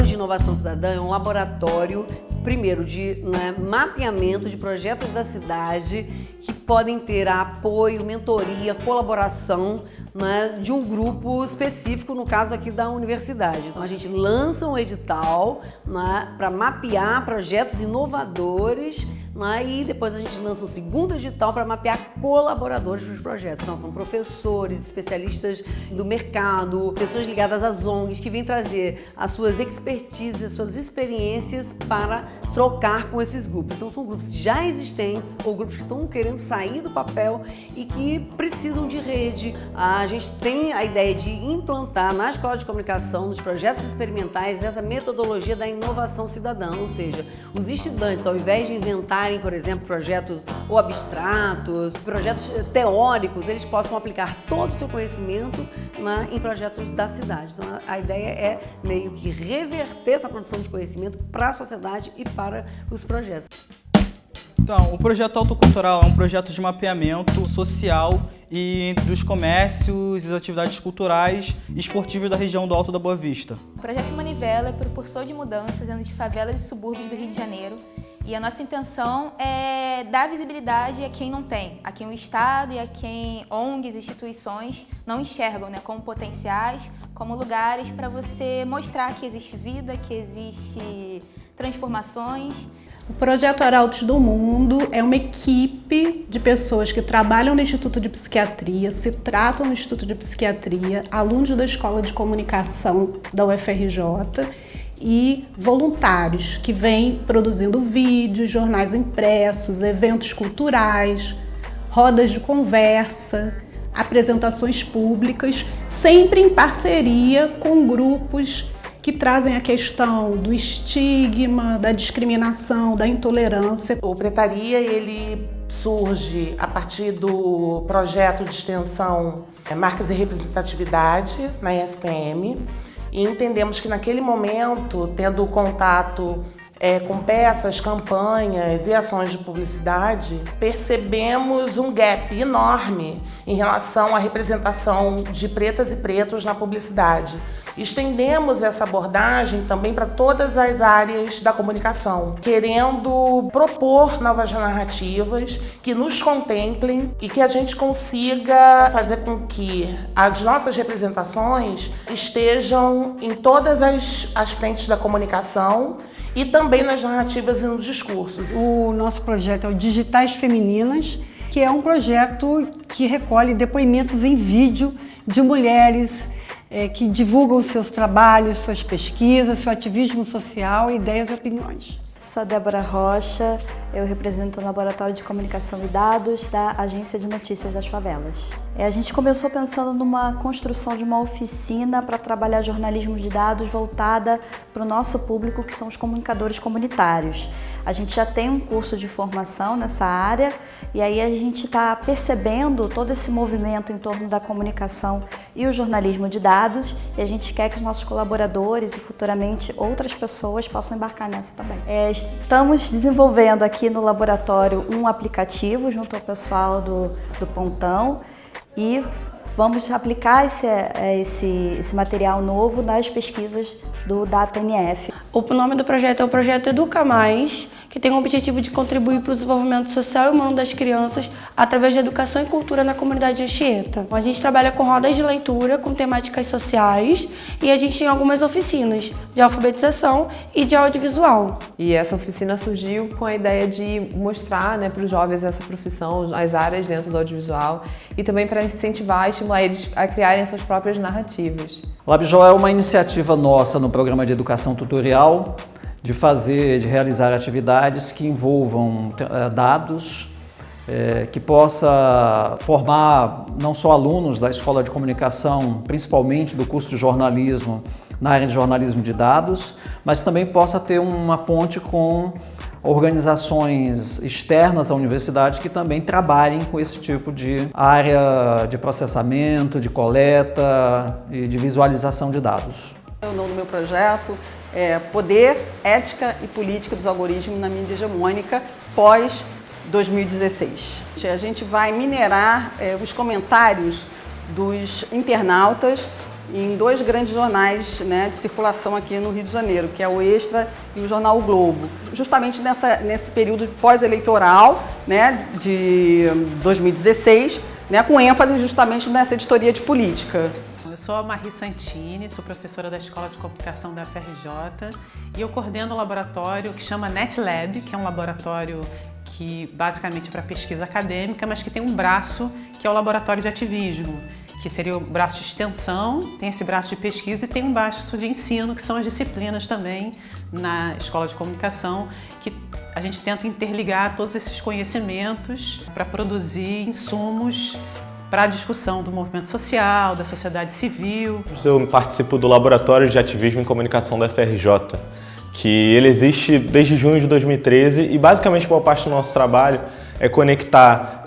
de inovação cidadã é um laboratório, primeiro, de mapeamento de projetos da cidade que podem ter apoio, mentoria, colaboração de um grupo específico, no caso aqui da universidade. Então a gente lança um edital para mapear projetos inovadores, e depois a gente lança um segundo edital para mapear colaboradores para os projetos. Então são professores, especialistas do mercado, pessoas ligadas às ONGs que vêm trazer as suas expertises, as suas experiências para trocar com esses grupos. Então são grupos já existentes ou grupos que estão querendo sair do papel e que precisam de rede. A gente tem a ideia de implantar na Escola de Comunicação, nos projetos experimentais, essa metodologia da inovação cidadã, ou seja, os estudantes, ao invés de inventarem, por exemplo, projetos ou abstratos, projetos teóricos, eles possam aplicar todo o seu conhecimento em projetos da cidade. Então a ideia é meio que reverter essa produção de conhecimento para a sociedade e para os projetos. Então, o projeto Autocultural é um projeto de mapeamento social e dos comércios e das atividades culturais e esportivas da região do Alto da Boa Vista. O projeto Manivela é propulsor de mudanças dentro de favelas e subúrbios do Rio de Janeiro. E a nossa intenção é dar visibilidade a quem não tem, a quem o Estado e a quem ONGs, instituições não enxergam, como potenciais, como lugares para você mostrar que existe vida, que existe transformações. O Projeto Arautos do Mundo é uma equipe de pessoas que trabalham no Instituto de Psiquiatria, se tratam no Instituto de Psiquiatria, alunos da Escola de Comunicação da UFRJ e voluntários que vêm produzindo vídeos, jornais impressos, eventos culturais, rodas de conversa, apresentações públicas, sempre em parceria com grupos que trazem a questão do estigma, da discriminação, da intolerância. O Pretaria, ele surge a partir do projeto de extensão Marcas e Representatividade na ESPM, e entendemos que naquele momento, tendo contato com peças, campanhas e ações de publicidade, percebemos um gap enorme em relação à representação de pretas e pretos na publicidade. Estendemos essa abordagem também para todas as áreas da comunicação, querendo propor novas narrativas que nos contemplem e que a gente consiga fazer com que as nossas representações estejam em todas as frentes da comunicação e também nas narrativas e nos discursos. O nosso projeto é o Digitais Femininas, que é um projeto que recolhe depoimentos em vídeo de mulheres que divulgam seus trabalhos, suas pesquisas, seu ativismo social, ideias e opiniões. Sou a Débora Rocha, eu represento o Laboratório de Comunicação e Dados da Agência de Notícias das Favelas. A gente começou pensando numa construção de uma oficina para trabalhar jornalismo de dados voltada para o nosso público, que são os comunicadores comunitários. A gente já tem um curso de formação nessa área e aí a gente está percebendo todo esse movimento em torno da comunicação e o jornalismo de dados, e a gente quer que os nossos colaboradores e futuramente outras pessoas possam embarcar nessa também. Estamos desenvolvendo aqui no laboratório um aplicativo junto ao pessoal do Pontão e vamos aplicar esse material novo nas pesquisas do DataNF. O nome do projeto é o Projeto Educa Mais, que tem o objetivo de contribuir para o desenvolvimento social e humano das crianças através de educação e cultura na comunidade de Anchieta. A gente trabalha com rodas de leitura, com temáticas sociais, e a gente tem algumas oficinas de alfabetização e de audiovisual. E essa oficina surgiu com a ideia de mostrar para os jovens essa profissão, as áreas dentro do audiovisual, e também para incentivar e estimular eles a criarem suas próprias narrativas. O LabJOL é uma iniciativa nossa no programa de educação tutorial, de realizar atividades que envolvam dados, que possa formar não só alunos da Escola de Comunicação, principalmente do curso de jornalismo, na área de jornalismo de dados, mas também possa ter uma ponte com organizações externas à universidade que também trabalhem com esse tipo de área de processamento, de coleta e de visualização de dados. O nome do meu projeto é Poder, Ética e Política dos Algoritmos na Mídia Hegemônica pós-2016. A gente vai minerar os comentários dos internautas em 2 grandes jornais, né, de circulação aqui no Rio de Janeiro, que é o Extra e o jornal O Globo. Justamente nesse período pós-eleitoral, né, de 2016, né, com ênfase justamente nessa editoria de política. Eu sou a Marri Santini, sou professora da Escola de Comunicação da FRJ e eu coordeno um laboratório que chama NetLab, que é um laboratório que basicamente é para pesquisa acadêmica, mas que tem um braço que é o laboratório de ativismo, que seria o braço de extensão, tem esse braço de pesquisa e tem um braço de ensino, que são as disciplinas também na Escola de Comunicação, que a gente tenta interligar todos esses conhecimentos para produzir insumos para a discussão do movimento social, da sociedade civil. Eu participo do Laboratório de Ativismo em Comunicação da FRJ, que ele existe desde junho de 2013 e basicamente boa parte do nosso trabalho é conectar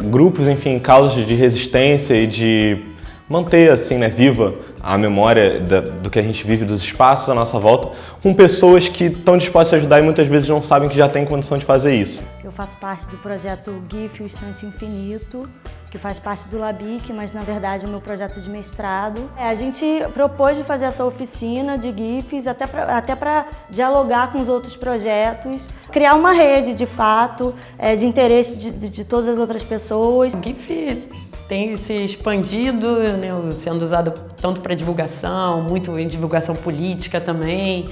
grupos, enfim, causas de resistência e de manter assim, né, viva a memória do que a gente vive, dos espaços à nossa volta, com pessoas que estão dispostas a ajudar e muitas vezes não sabem que já têm condição de fazer isso. Eu faço parte do projeto GIF, o Instante Infinito, que faz parte do LABIC, mas na verdade é o meu projeto de mestrado. A gente propôs de fazer essa oficina de GIFs até para dialogar com os outros projetos, criar uma rede de fato, de interesse de todas as outras pessoas. O GIF tem se expandido, né, sendo usado tanto para divulgação, muito em divulgação política também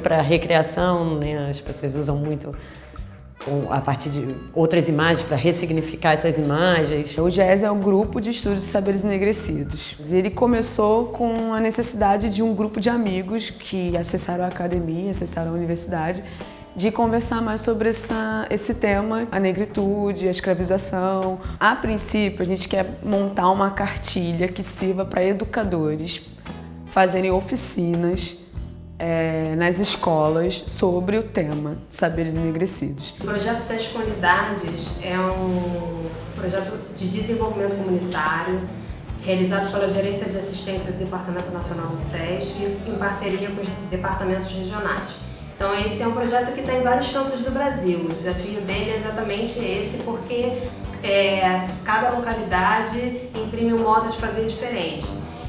para recreação, né, as pessoas usam muito a partir de outras imagens para ressignificar essas imagens. O GES é um grupo de estudo de saberes enegrecidos. Ele começou com a necessidade de um grupo de amigos que acessaram a academia, acessaram a universidade, de conversar mais sobre esse tema, a negritude, a escravização. A princípio, a gente quer montar uma cartilha que sirva para educadores fazerem oficinas nas escolas sobre o tema Saberes Enegrecidos. O projeto SESC Comunidades é um projeto de desenvolvimento comunitário realizado pela Gerência de Assistência do Departamento Nacional do SESC em parceria com os departamentos regionais. Então esse é um projeto que está em vários cantos do Brasil. O desafio dele é exatamente esse, porque cada localidade imprime um modo de fazer diferente.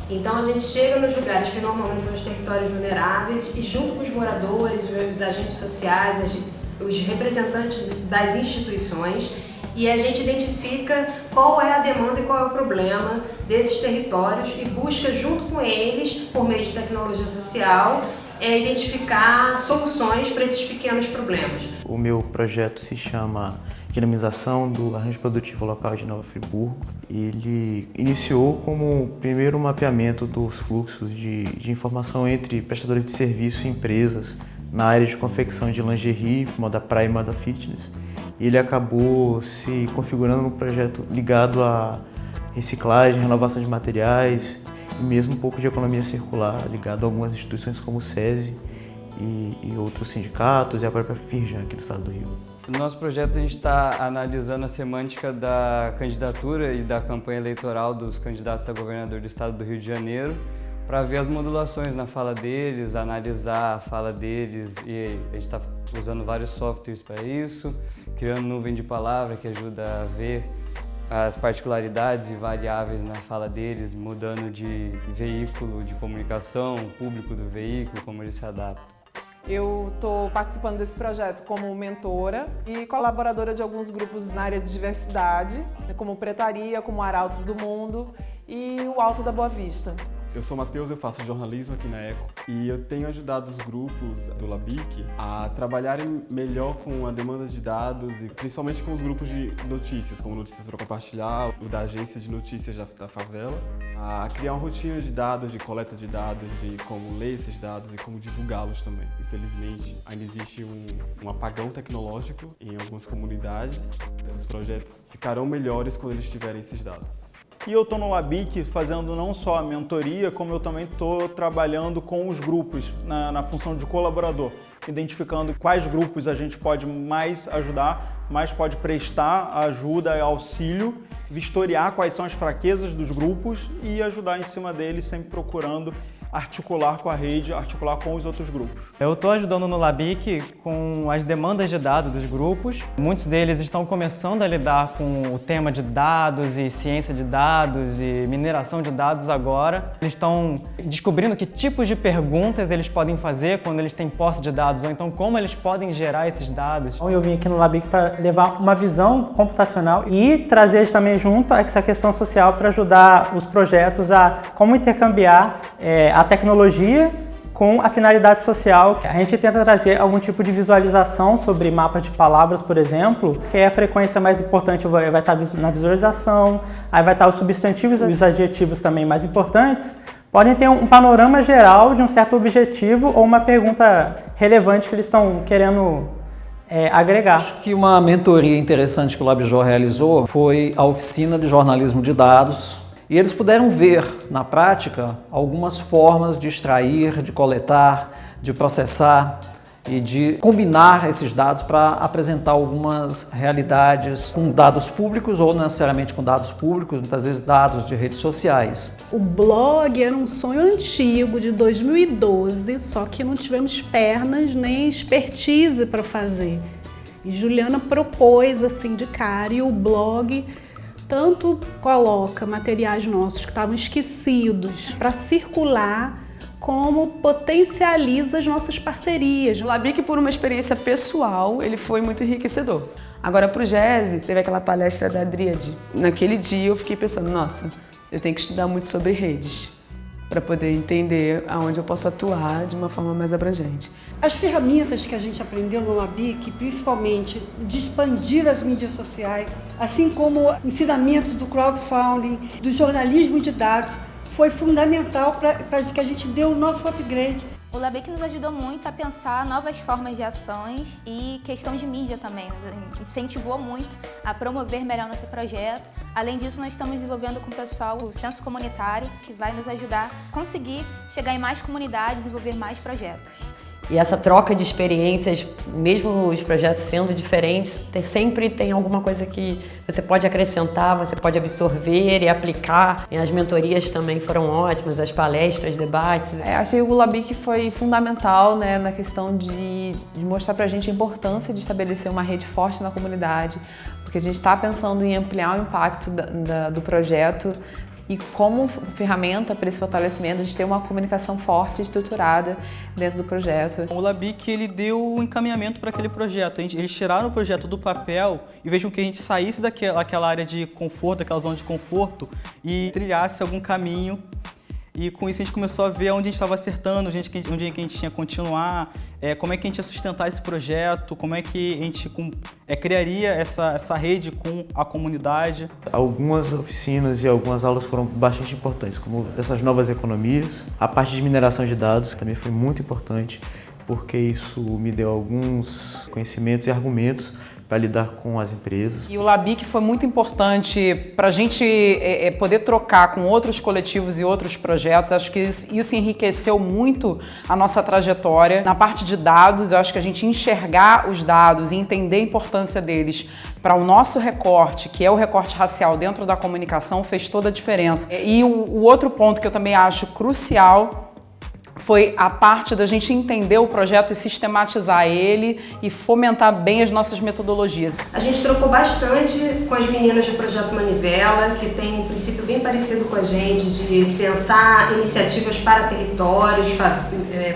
Então a gente chega nos lugares que normalmente são os territórios vulneráveis e junto com os moradores, os agentes sociais, os representantes das instituições, e a gente identifica qual é a demanda e qual é o problema desses territórios e busca junto com eles, por meio de tecnologia social, identificar soluções para esses pequenos problemas. O meu projeto se chama Dinamização do Arranjo Produtivo Local de Nova Friburgo. Ele iniciou como primeiro mapeamento dos fluxos de informação entre prestadores de serviço e empresas na área de confecção de lingerie, moda praia e moda fitness. Ele acabou se configurando num projeto ligado à reciclagem, renovação de materiais e mesmo um pouco de economia circular, ligado a algumas instituições como o SESI e outros sindicatos e a própria Firjan aqui do estado do Rio. No nosso projeto a gente está analisando a semântica da candidatura e da campanha eleitoral dos candidatos a governador do estado do Rio de Janeiro para ver as modulações na fala deles, analisar a fala deles, e a gente está usando vários softwares para isso, criando nuvem de palavra que ajuda a ver as particularidades e variáveis na fala deles, mudando de veículo de comunicação, o público do veículo, como ele se adapta. Eu estou participando desse projeto como mentora e colaboradora de alguns grupos na área de diversidade, como Pretaria, como Arautos do Mundo e o Alto da Boa Vista. Eu sou Matheus, eu faço jornalismo aqui na ECO e eu tenho ajudado os grupos do LABIC a trabalharem melhor com a demanda de dados e principalmente com os grupos de notícias, como Notícias para Compartilhar, o da Agência de Notícias da Favela, a criar uma rotina de dados, de coleta de dados, de como ler esses dados e como divulgá-los também. Infelizmente, ainda existe um apagão tecnológico em algumas comunidades. Esses projetos ficarão melhores quando eles tiverem esses dados. E eu estou no LABIC fazendo não só a mentoria, como eu também estou trabalhando com os grupos na função de colaborador, identificando quais grupos a gente pode mais ajudar, mais pode prestar ajuda e auxílio, vistoriar quais são as fraquezas dos grupos e ajudar em cima deles, sempre procurando articular com a rede, articular com os outros grupos. Eu estou ajudando no LABIC com as demandas de dados dos grupos. Muitos deles estão começando a lidar com o tema de dados e ciência de dados e mineração de dados agora. Eles estão descobrindo que tipos de perguntas eles podem fazer quando eles têm posse de dados, ou então como eles podem gerar esses dados. Eu vim aqui no LABIC para levar uma visão computacional e trazer também junto essa questão social para ajudar os projetos a como intercambiar a tecnologia com a finalidade social. A gente tenta trazer algum tipo de visualização sobre mapas de palavras, por exemplo, que é a frequência mais importante vai estar na visualização, aí vai estar os substantivos e os adjetivos também mais importantes, podem ter um panorama geral de um certo objetivo ou uma pergunta relevante que eles estão querendo agregar. Acho que uma mentoria interessante que o LabJor realizou foi a oficina de jornalismo de dados. E eles puderam ver, na prática, algumas formas de extrair, de coletar, de processar e de combinar esses dados para apresentar algumas realidades com dados públicos ou não necessariamente com dados públicos, muitas vezes dados de redes sociais. O blog era um sonho antigo de 2012, só que não tivemos pernas nem expertise para fazer. E Juliana propôs assim de cara, e o blog tanto coloca materiais nossos que estavam esquecidos para circular, como potencializa as nossas parcerias. O LABIC, por uma experiência pessoal, ele foi muito enriquecedor. Agora, para o GESE, teve aquela palestra da Dríade. Naquele dia eu fiquei pensando, nossa, eu tenho que estudar muito sobre redes para poder entender aonde eu posso atuar de uma forma mais abrangente. As ferramentas que a gente aprendeu no LABIC, principalmente de expandir as mídias sociais, assim como ensinamentos do crowdfunding, do jornalismo de dados, foi fundamental para que a gente dê o nosso upgrade. O LABIC nos ajudou muito a pensar novas formas de ações e questão de mídia também. Nos incentivou muito a promover melhor nosso projeto. Além disso, nós estamos desenvolvendo com o pessoal o Censo Comunitário, que vai nos ajudar a conseguir chegar em mais comunidades e desenvolver mais projetos. E essa troca de experiências, mesmo os projetos sendo diferentes, sempre tem alguma coisa que você pode acrescentar, você pode absorver e aplicar. E as mentorias também foram ótimas, as palestras, debates. Achei que o LABIC foi fundamental, né, na questão de mostrar pra gente a importância de estabelecer uma rede forte na comunidade, porque a gente está pensando em ampliar o impacto do projeto. E como ferramenta para esse fortalecimento, a gente tem uma comunicação forte e estruturada dentro do projeto. O LABIC, ele deu um encaminhamento para aquele projeto. Eles tiraram o projeto do papel e vejam que a gente saísse daquela área de conforto, daquela zona de conforto e trilhasse algum caminho. E com isso a gente começou a ver onde a gente estava acertando, onde é que a gente tinha que continuar, como é que a gente ia sustentar esse projeto, como é que a gente criaria essa rede com a comunidade. Algumas oficinas e algumas aulas foram bastante importantes, como essas novas economias. A parte de mineração de dados também foi muito importante, porque isso me deu alguns conhecimentos e argumentos para lidar com as empresas. E o LABIC foi muito importante para a gente poder trocar com outros coletivos e outros projetos. Acho que isso enriqueceu muito a nossa trajetória. Na parte de dados, eu acho que a gente enxergar os dados e entender a importância deles para o nosso recorte, que é o recorte racial dentro da comunicação, fez toda a diferença. E o outro ponto que eu também acho crucial foi a parte da gente entender o projeto e sistematizar ele e fomentar bem as nossas metodologias. A gente trocou bastante com as meninas do Projeto Manivela, que tem um princípio bem parecido com a gente, de pensar iniciativas para territórios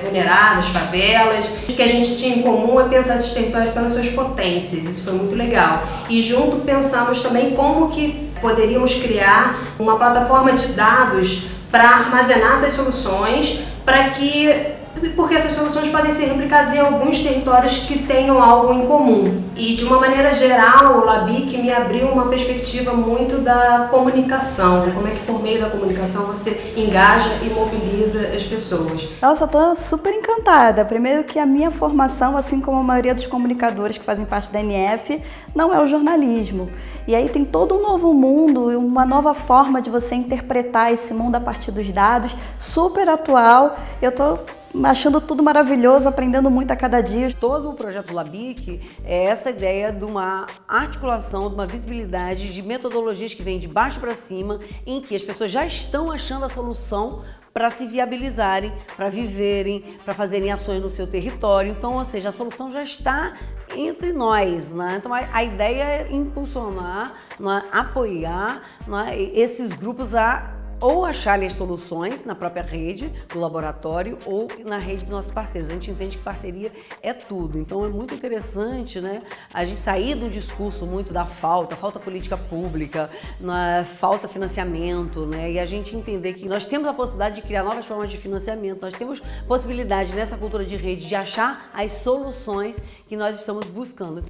vulneráveis, favelas. O que a gente tinha em comum é pensar esses territórios pelas suas potências, isso foi muito legal. E junto pensamos também como que poderíamos criar uma plataforma de dados para armazenar essas soluções, porque essas soluções podem ser replicadas em alguns territórios que tenham algo em comum. E de uma maneira geral, o LABIC me abriu uma perspectiva muito da comunicação, como é que por meio da comunicação você engaja e mobiliza as pessoas. Nossa, eu estou super encantada. Primeiro que a minha formação, assim como a maioria dos comunicadores que fazem parte da NF, não é o jornalismo. E aí tem todo um novo mundo e uma nova forma de você interpretar esse mundo a partir dos dados, super atual. Eu estou achando tudo maravilhoso, aprendendo muito a cada dia. Todo o projeto LABIC é essa ideia de uma articulação, de uma visibilidade de metodologias que vêm de baixo para cima, em que as pessoas já estão achando a solução para se viabilizarem, para viverem, para fazerem ações no seu território. Então, ou seja, a solução já está entre nós, né? Então a ideia é impulsionar, né? Apoiar, né? Esses grupos a ou acharem as soluções na própria rede do laboratório ou na rede dos nossos parceiros. A gente entende que parceria é tudo. Então é muito interessante, né, a gente sair do discurso muito da falta política pública, falta financiamento, né, e a gente entender que nós temos a possibilidade de criar novas formas de financiamento, nós temos possibilidade nessa cultura de rede de achar as soluções que nós estamos buscando.